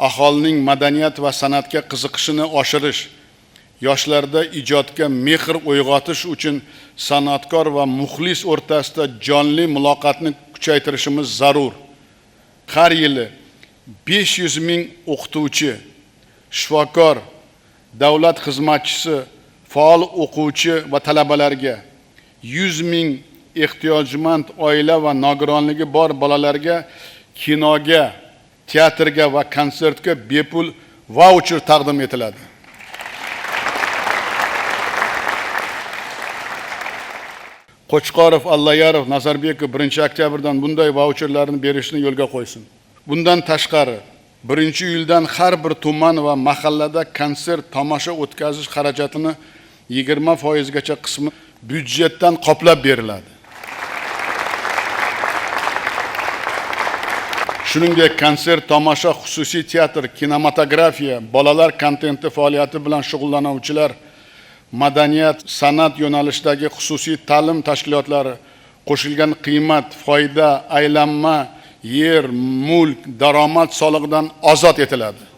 aholining madaniyat va san'atga qiziqishini oshirish, yoshlarda ijodga mehr uyg'otish uchun san'atkor va muxlis o'rtasida jonli muloqotni kuchaytirishimiz zarur. Har yili 500 ming o'qituvchi, shifokor, davlat xizmatchisi, faol o'quvchi va talabalarga, 100 ming ehtiyojmand oila va nogironligi bor bolalarga kinoga, teatrga va konsertga bepul voucher taqdim etiladi. Qo'chqorov, Allayarov, Nazarbekov 1-oktyabrdan bunday voucherlarni berishni yo'lga qo'ysin. Bundan tashqari, 1-yildan har bir tuman va mahallada konsert, tomosha o'tkazish xarajatini 20% gacha qismi byudjetdan qoplab beriladi. Shuningdek, konsert, tomosha, xususiy teatr, kinematografiya, bolalar kontenti faoliyati bilan shug'ullanuvchilar, madaniyat, san'at yo'nalishidagi xususiy ta'lim tashkilotlari qo'shilgan qiymat, foyda, aylanma, yer, mulk, daromad solig'idan ozod etiladi.